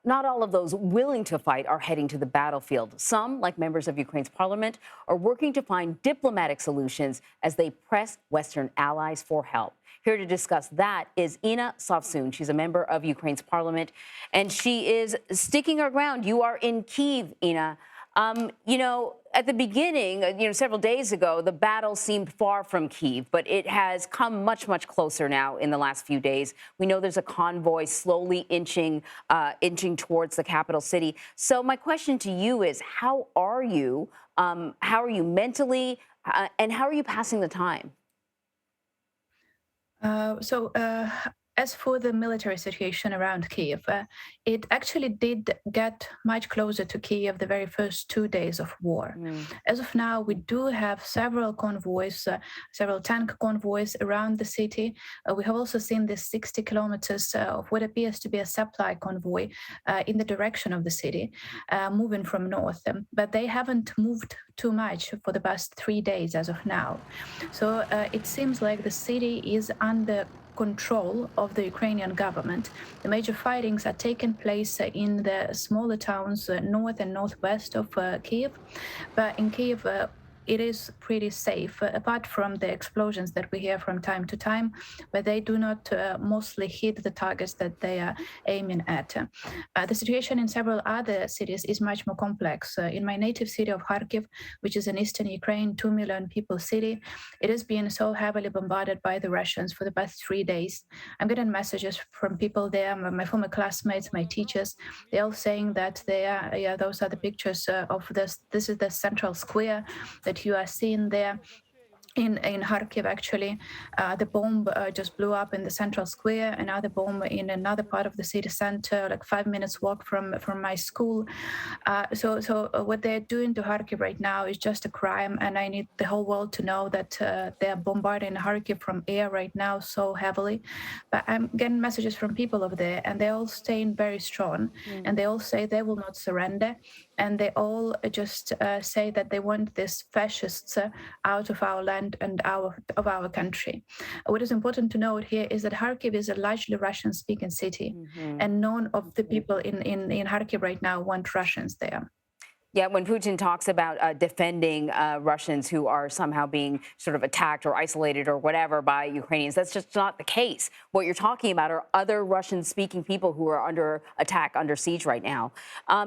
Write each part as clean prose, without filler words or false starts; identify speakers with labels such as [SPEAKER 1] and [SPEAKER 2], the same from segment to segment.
[SPEAKER 1] not all of those willing to fight are heading to the battlefield. Some, like members of Ukraine's parliament, are working to find diplomatic solutions as they press Western allies for help. Here to discuss that is Inna Sovsun. She's a member of Ukraine's parliament, and she is sticking her ground. You are in Kyiv, Inna. At the beginning, several days ago, the battle seemed far from Kyiv, but it has come much, much closer now in the last few days. We know there's a convoy slowly inching towards the capital city. So my question to you is, how are you? How are you mentally? And how are you passing the time?
[SPEAKER 2] As for the military situation around Kiev, it actually did get much closer to Kiev the very first 2 days of war. As of now, we do have several convoys, several tank convoys around the city. We have also seen this 60 kilometers of what appears to be a supply convoy in the direction of the city, moving from north. But they haven't moved too much for the past 3 days as of now. So it seems like the city is under control of the Ukrainian government. The major fightings are taking place in the smaller towns north and northwest of Kiev. But in Kiev, it is pretty safe, apart from the explosions that we hear from time to time, but they do not mostly hit the targets that they are aiming at. The situation in several other cities is much more complex. In my native city of Kharkiv, which is in eastern Ukraine, 2 million people city, it is being so heavily bombarded by the Russians for the past 3 days. I'm getting messages from people there, my former classmates, my teachers. They're all saying that those are the pictures of this. This is the central square that you are seeing there in Kharkiv. Actually, the bomb just blew up in the central square. Another bomb in another part of the city center, like 5 minutes walk from my school. So what they're doing to Kharkiv right now is just a crime, and I need the whole world to know that they're bombarding Kharkiv from air right now so heavily. But I'm getting messages from people over there, and they're all staying very strong, and they all say they will not surrender, and they all just say that they want these fascists out of our land and of our country. What is important to note here is that Kharkiv is a largely Russian-speaking city, and none of the people in Kharkiv right now want Russians there.
[SPEAKER 1] Yeah, when Putin talks about defending Russians who are somehow being sort of attacked or isolated or whatever by Ukrainians, that's just not the case. What you're talking about are other Russian-speaking people who are under attack, under siege right now.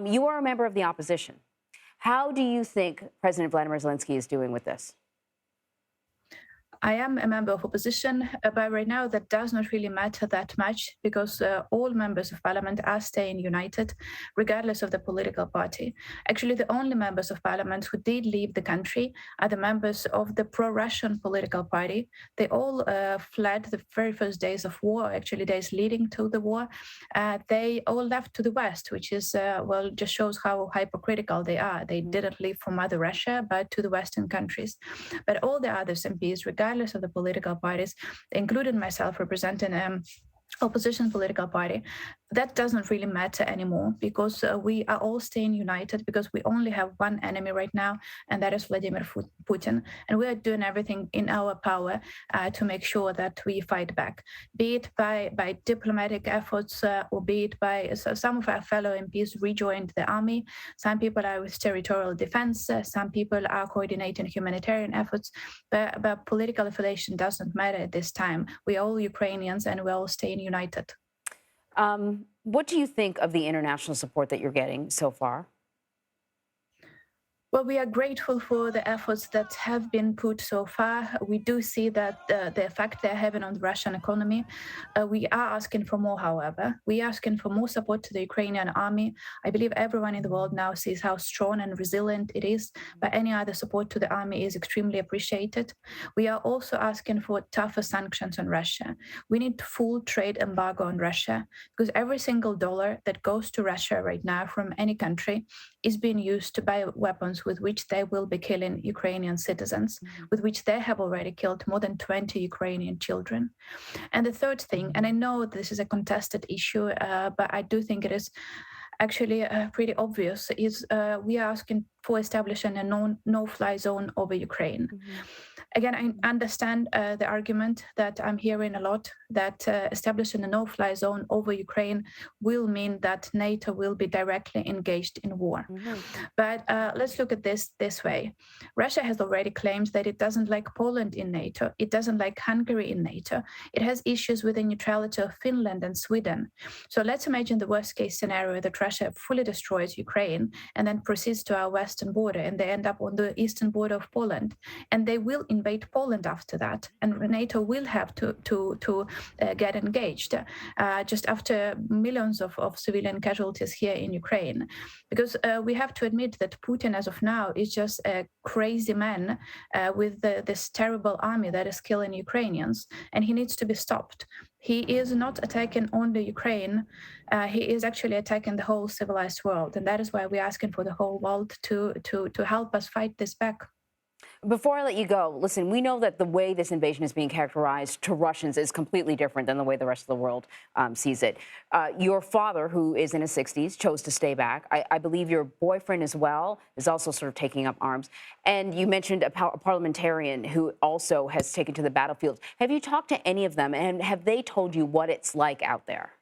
[SPEAKER 1] You are a member of the opposition. How do you think President Vladimir Zelensky is doing with this?
[SPEAKER 2] I am a member of opposition, but right now that does not really matter that much because all members of parliament are staying united, regardless of the political party. Actually, the only members of parliament who did leave the country are the members of the pro-Russian political party. They all fled the very first days of war, actually days leading to the war. They all left to the West, which is, just shows how hypocritical they are. They didn't leave from Mother Russia, but to the Western countries. But all the others MPs, regardless of the political parties, including myself representing opposition political party, that doesn't really matter anymore because we are all staying united because we only have one enemy right now, and that is Vladimir Putin. And we are doing everything in our power to make sure that we fight back, be it by diplomatic efforts or be it by some of our fellow MPs rejoined the army. Some people are with territorial defense. Some people are coordinating humanitarian efforts. But political affiliation doesn't matter at this time. We're all Ukrainians and we're all staying united.
[SPEAKER 1] What do you think of the international support that you're getting so far?
[SPEAKER 2] Well, we are grateful for the efforts that have been put so far. We do see that the effect they're having on the Russian economy. We are asking for more, however. We are asking for more support to the Ukrainian army. I believe everyone in the world now sees how strong and resilient it is, but any other support to the army is extremely appreciated. We are also asking for tougher sanctions on Russia. We need full trade embargo on Russia because every single dollar that goes to Russia right now from any country is being used to buy weapons with which they will be killing Ukrainian citizens, with which they have already killed more than 20 Ukrainian children. And the third thing, and I know this is a contested issue, but I do think it is actually pretty obvious, is we are asking for establishing a no-fly zone over Ukraine. again, I understand the argument that I'm hearing a lot, that establishing a no-fly zone over Ukraine will mean that NATO will be directly engaged in war. But let's look at this way. Russia has already claimed that it doesn't like Poland in NATO. It doesn't like Hungary in NATO. It has issues with the neutrality of Finland and Sweden. So let's imagine the worst-case scenario that Russia fully destroys Ukraine and then proceeds to our western border, and they end up on the eastern border of Poland. And they will invade Poland after that, and NATO will have to get engaged just after millions of civilian casualties here in Ukraine. Because we have to admit that Putin, as of now, is just a crazy man with this terrible army that is killing Ukrainians, and he needs to be stopped. He is not attacking only Ukraine, he is actually attacking the whole civilized world, and that is why we're asking for the whole world to help us fight this back.
[SPEAKER 1] Before I let you go, listen, we know that the way this invasion is being characterized to Russians is completely different than the way the rest of the world sees it. Your father, who is in his 60s, chose to stay back. I believe your boyfriend as well is also sort of taking up arms. And you mentioned a parliamentarian who also has taken to the battlefield. Have you talked to any of them, and have they told you what it's like out there?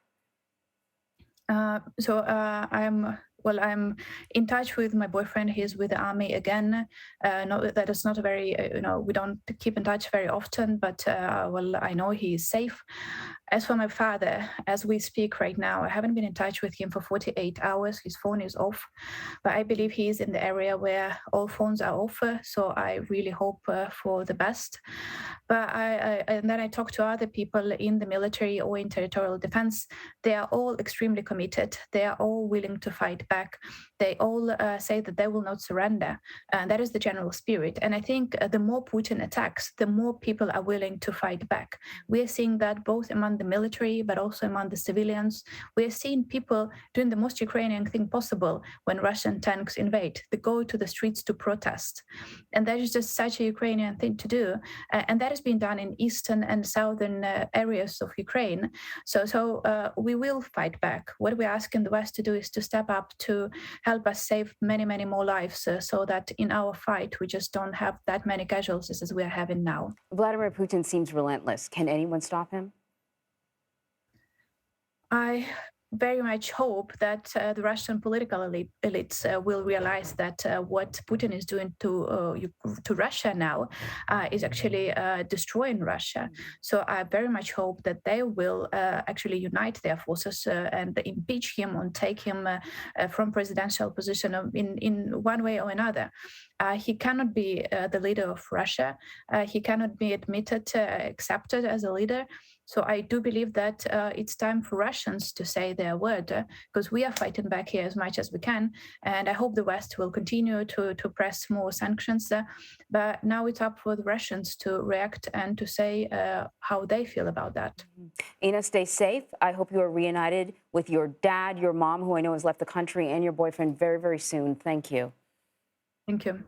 [SPEAKER 2] I'm in touch with my boyfriend. He's with the army again. That is not a very, we don't keep in touch very often, but I know he is safe. As for my father, as we speak right now, I haven't been in touch with him for 48 hours. His phone is off, but I believe he is in the area where all phones are off. So I really hope for the best. But and then I talk to other people in the military or in territorial defense. They are all extremely committed. They are all willing to fight back. They all say that they will not surrender. And that is the general spirit. And I think the more Putin attacks, the more people are willing to fight back. We are seeing that both among the military, but also among the civilians. We are seeing people doing the most Ukrainian thing possible when Russian tanks invade. They go to the streets to protest. And that is just such a Ukrainian thing to do. And that has been done in eastern and southern areas of Ukraine. So we will fight back. What we're asking the West to do is to step up to help us save many, many more lives so that in our fight, we just don't have that many casualties as we are having now.
[SPEAKER 1] Vladimir Putin seems relentless. Can anyone stop him?
[SPEAKER 2] I very much hope that the Russian political elites will realize that what Putin is doing to Russia now is actually destroying Russia. So I very much hope that they will actually unite their forces and impeach him and take him from presidential position in one way or another. He cannot be the leader of Russia. He cannot be accepted as a leader. So I do believe that it's time for Russians to say their word, because we are fighting back here as much as we can. And I hope the West will continue to press more sanctions. But now it's up for the Russians to react and to say how they feel about that.
[SPEAKER 1] Inna, stay safe. I hope you are reunited with your dad, your mom, who I know has left the country, and your boyfriend very, very soon. Thank you.
[SPEAKER 2] Thank you.